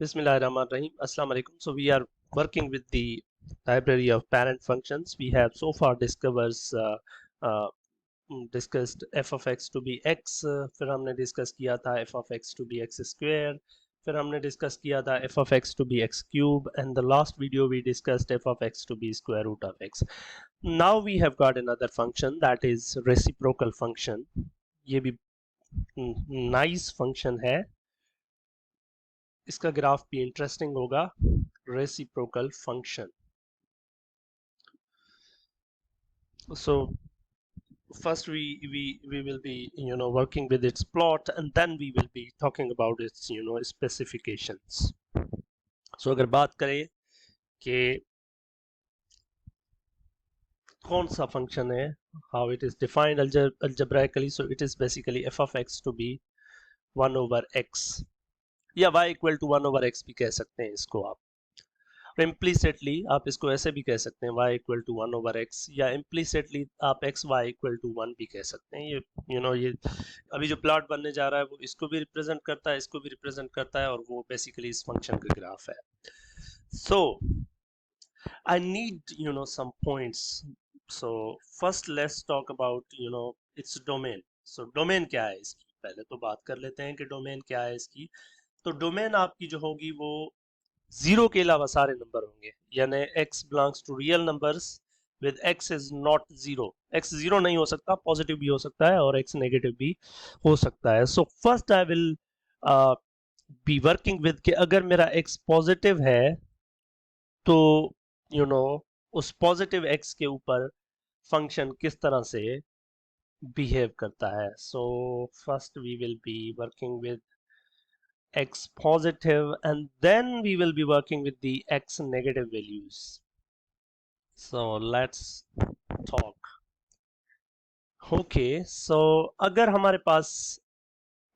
Bismillahirrahmanirrahim. Assalamu alaikum. So we are working with the library of parent functions. We have so far uh, discussed f of x to be x, फिर हमने discuss किया था f of x to be x square, फिर हमने discuss किया था f of x to be x cube, and the last video we discussed f of x to be square root of x. Now we have got another function, that is reciprocal function. ये भी nice function है, इसका graph भी interesting होगा. Reciprocal function. So first we will be working with its plot, and then we will be talking about its specifications. So अगर बात करें कि कौन सा फंक्शन है, how it is defined algebraically, so it is basically f of x to be 1 over x, या y equal to 1 over x भी कह सकते हैं इसको आप. इम्प्लीसिटली आप इसको ऐसे भी कह सकते हैं y equal to 1 over x, या इम्प्लीसिटली आप x y इक्वल टू 1 भी कह सकते हैं. ये अभी जो प्लॉट बनने जा रहा है वो इसको भी रिप्रेजेंट करता है, इसको भी रिप्रेजेंट करता है, और वो बेसिकली इस फंक्शन का ग्राफ है. So I need some points. So first let's talk about its domain. So domain क्या है इसकी, पहले तो बात कर लेते हैं कि डोमेन क्या है इसकी. तो डोमेन आपकी जो होगी वो जीरो के अलावा सारे नंबर होंगे, यानी x belongs to real numbers with x is not zero. x zero नहीं हो सकता, पॉजिटिव भी हो सकता है और x नेगेटिव भी हो सकता है. So first I will be working with कि अगर मेरा x पॉजिटिव है तो उस पॉजिटिव x के ऊपर फंक्शन किस तरह से बिहेव करता है. So first we will be working with x positive, and then we will be working with the x negative values. So let's talk. Okay, so अगर हमारे पास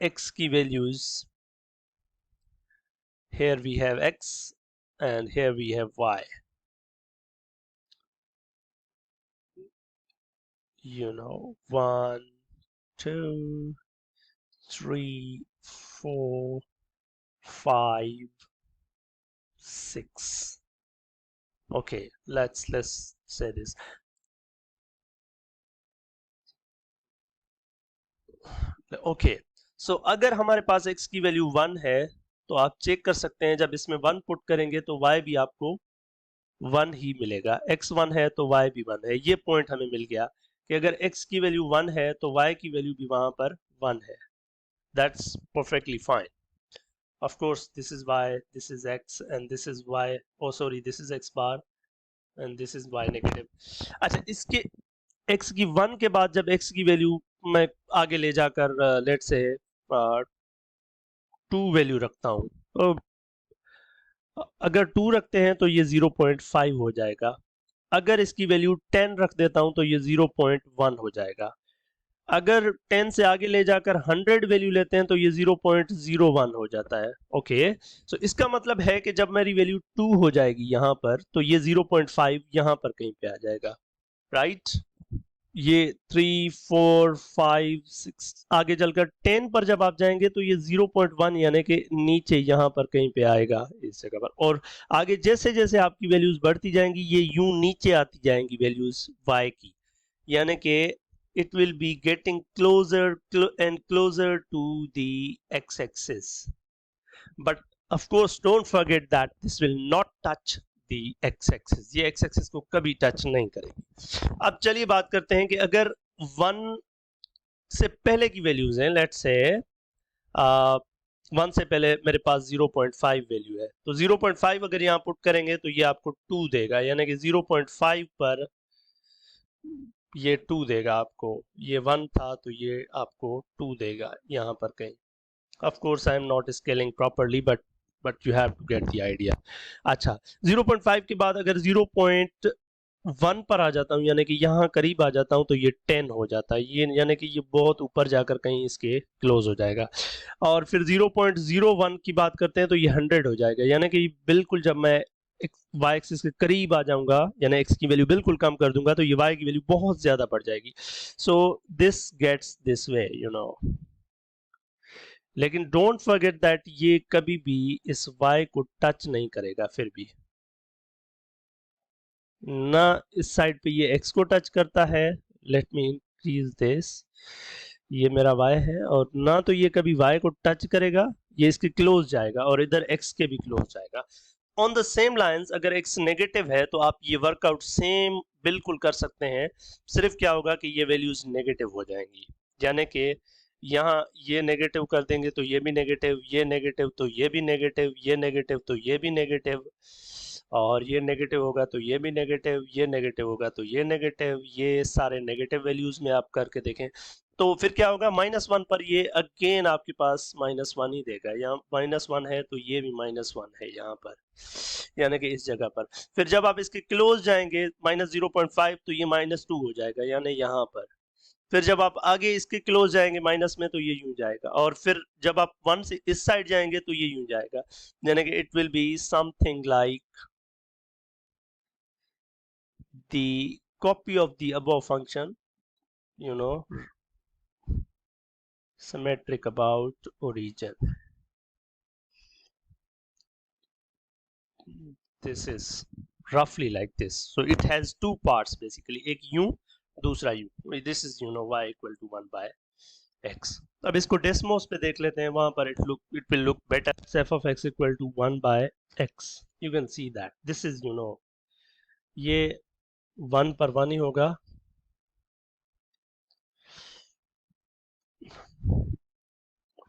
x की values, here we have x and here we have y. 1 2 3 4 5 6. Okay, let's say this. Okay, so अगर हमारे पास x की value 1 है तो आप check कर सकते हैं, जब इसमें 1 पुट करेंगे तो y भी आपको 1 ही मिलेगा. x 1 है तो y भी 1 है. ये पॉइंट हमें मिल गया कि अगर x की वैल्यू 1 है तो y की वैल्यू भी वहां पर 1 है. That's perfectly fine. Of course, this is y, this is x, and this is y. Oh, sorry, this is x bar, and this is y negative. अच्छा, इसके x की 1 के बाद जब x की वैल्यू मैं आगे ले जाकर लेट्स से 2 वैल्यू रखता हूँ, तो अगर 2 रखते हैं तो ये 0.5 हो जाएगा. अगर इसकी वैल्यू 10 रख देता हूँ तो ये 0.1 हो जाएगा. अगर 10 से आगे ले जाकर 100 वैल्यू लेते हैं तो ये 0.01 हो जाता है. ओके, सो इसका मतलब है कि जब मेरी वैल्यू 2 हो जाएगी यहां पर तो ये 0.5 यहां पर कहीं पे आ जाएगा. राइट, ये 3 4 5 6 आगे चलकर 10 पर जब आप जाएंगे तो ये 0.1 यानी कि नीचे यहां पर कहीं पे आएगा इस जगह पर. और आगे जैसे जैसे आपकी वैल्यूज बढ़ती जाएंगी ये यूं नीचे आती जाएंगी वैल्यूज y की, यानी कि it will be getting closer and closer to the x-axis. But of course don't forget that this will not touch the x-axis. ये x-axis को कभी टच नहीं करेगी. अब चलिए बात करते हैं कि अगर 1 से पहले की वैल्यूज हैं, लेट्स से 1 से पहले मेरे पास 0.5 वैल्यू है, तो 0.5 अगर यहाँ पुट करेंगे तो ये आपको 2 देगा, यानी कि 0.5 पर ये 2 देगा आपको. ये 1 था तो ये आपको 2 देगा यहाँ पर कहीं. Of course I am not scaling properly, but you have to get the idea. अच्छा, 0.5 के बाद अगर 0.1 पर आ जाता हूँ, यानी कि यहाँ करीब आ जाता हूँ, तो ये 10 हो जाता है. ये यानी कि ये बहुत ऊपर जाकर कहीं इसके क्लोज हो जाएगा. और फिर 0.01 की बात करते हैं तो ये 100 हो जाएगा, यानी कि बिल्कुल जब मैं y एक्सिस के करीब आ जाऊंगा, यानी x की वैल्यू बिल्कुल कम कर दूंगा, तो ये y की वैल्यू बहुत ज्यादा बढ़ जाएगी. So this gets this way, लेकिन डोंट फॉरगेट दैट ये कभी भी इस y को टच नहीं करेगा, फिर भी ना इस साइड पे ये x को टच करता है, लेट मी इंक्रीज दिस, ये मेरा y है, और ना तो ये कभी y को टच करेगा, ये इसके क्लोज जाएगा, और इधर x के भी क्लोज जाएगा। ऑन द सेम लाइंस अगर x नेगेटिव है तो आप ये वर्कआउट सेम बिल्कुल कर सकते हैं, सिर्फ क्या होगा कि ये वैल्यूज नेगेटिव हो जाएंगी, यानी कि यहाँ ये नेगेटिव कर देंगे तो ये भी नेगेटिव, ये नेगेटिव तो ये भी नेगेटिव, ये नेगेटिव तो ये भी नेगेटिव, और ये नेगेटिव होगा तो ये भी नेगेटिव, ये नेगेटिव होगा तो ये नेगेटिव, ये सारे नेगेटिव वैल्यूज में आप करके देखें तो फिर क्या होगा, -1 पर ये अगेन आपके पास -1 ही देगा, यहाँ -1 है तो ये भी -1 है यहाँ पर, यानी कि इस जगह पर। फिर जब आप इसके क्लोज जाएंगे -0.5 तो ये -2 हो जाएगा, यानी यहाँ पर। फिर जब आप आगे इसके क्लोज जाएंगे माइनस में तो ये यूं जाएगा, और फिर जब आप 1 से इस साइड जाएंगे तो ये यूं जाएगा, यानी कि it will be something like the copy of the above function, you know, symmetric about origin. This is roughly like this. So it has two parts basically, एक u दूसरा u, this is y equal to 1 by x. अब इसको Desmos पे देख लेते हैं, वहां पर it will look better. f of x equal to 1 by x, you can see that this is ये 1 पर 1 ही होगा,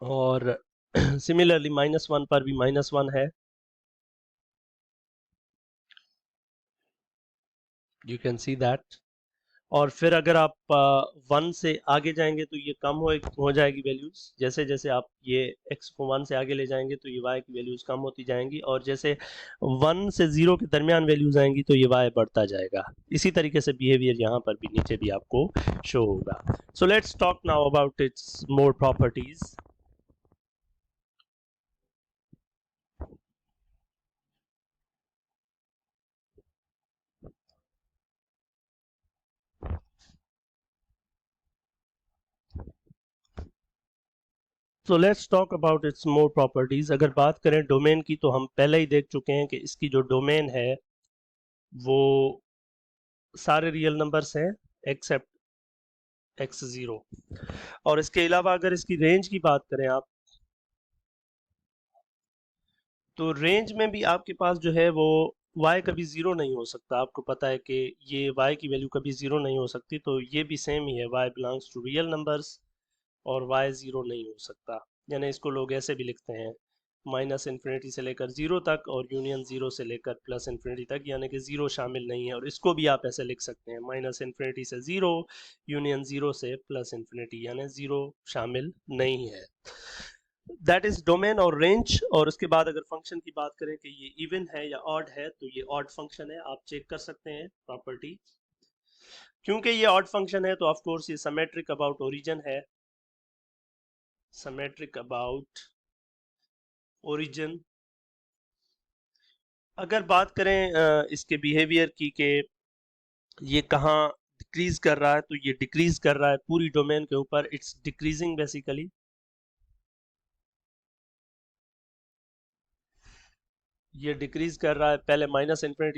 और सिमिलरली -1 पर भी -1 है, यू कैन सी दैट। और फिर अगर आप 1 से आगे जाएंगे तो ये कम हो जाएगी वैल्यूज, जैसे जैसे आप ये x को 1 से आगे ले जाएंगे तो ये y की वैल्यूज कम होती जाएंगी, और जैसे 1 से 0 के दरमियान वैल्यूज आएंगी तो ये y बढ़ता जाएगा। इसी तरीके से बिहेवियर यहाँ पर भी नीचे भी आपको शो होगा। So let's talk now about it's more properties. So let's talk about it's more properties. अगर बात करें डोमेन की तो हम पहले ही देख चुके हैं कि इसकी जो डोमेन है वो सारे रियल नंबर्स हैं एक्सेप्ट x0, और इसके अलावा अगर इसकी रेंज की बात करें आप, तो रेंज में भी आपके पास जो है वो y कभी 0 नहीं हो सकता। आपको पता है कि ये y की वैल्यू कभी 0 नहीं हो सकती, तो ये भी सेम ही है, y belongs to real numbers और y 0 नहीं हो सकता। यानी इसको लोग ऐसे भी लिखते हैं, -∞ से लेकर 0 तक और यूनियन 0 से लेकर +∞ तक, यानी कि 0 शामिल नहीं है। और इसको भी आप ऐसे लिख सकते हैं, -∞ से 0 यूनियन 0 से +∞, यानी 0 शामिल नहीं है। दैट इज डोमेन और रेंज। और उसके बाद अगर फंक्शन की बात करें कि ये इवन है या ऑड है, तो ये ऑड फंक्शन है, आप चेक कर सकते हैं प्रॉपर्टी। क्योंकि ये ऑड फंक्शन है तो ऑफ कोर्स ये सिमेट्रिक अबाउट ओरिजिन है, सिमेट्रिक अबाउट ओरिजिन। अगर बात करें इसके बिहेवियर की कि ये कहाँ डिक्रीज कर रहा है, तो ये डिक्रीज कर रहा है पूरी डोमेन के ऊपर, इट्स डिक्रीजिंग बेसिकली। ये डिक्रीज कर रहा है पहले -∞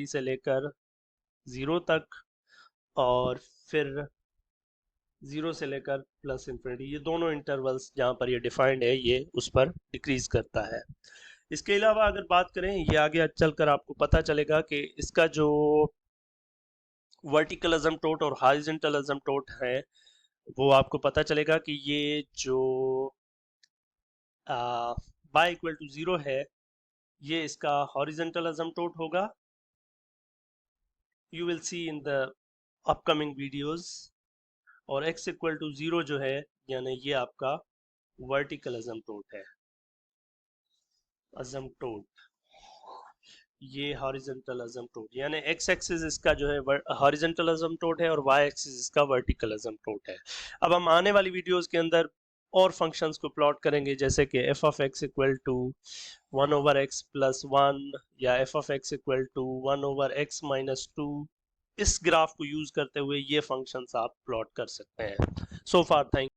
से लेकर 0 तक, और फिर 0 से लेकर +∞, ये दोनों इंटरवल्स जहाँ पर ये डिफाइंड है ये उस पर डिक्रीज करता है। इसके अलावा अगर बात करें, ये आगे चलकर आपको पता चलेगा कि इसका जो वर्टिकल असिम्प्टोट और हॉरिजॉन्टल असिम्प्टोट है वो आपको पता चलेगा कि ये जो y इक्वल टू 0 है ये इसका हॉरिजॉन्टल असिम्प्टोट होगा। You will see in the upcoming videos. और x इक्वल टू 0 जो है यानी ये आपका वर्टिकल असिम्प्टोट है, असिम्प्टोट, ये हॉरिजॉन्टल असिम्प्टोट, यानी x एक्सिस इसका जो है हॉरिजॉन्टल असिम्प्टोट है और y एक्सिस इसका वर्टिकल असिम्प्टोट है। अब हम आने वाली वीडियोस के अंदर और फंक्शंस को प्लॉट करेंगे, जैसे कि f of x equal to 1/x + 1 या f of x equal to 1/x - 2। इस ग्राफ को यूज करते हुए ये फंक्शंस आप प्लॉट कर सकते हैं। सो फार थैंक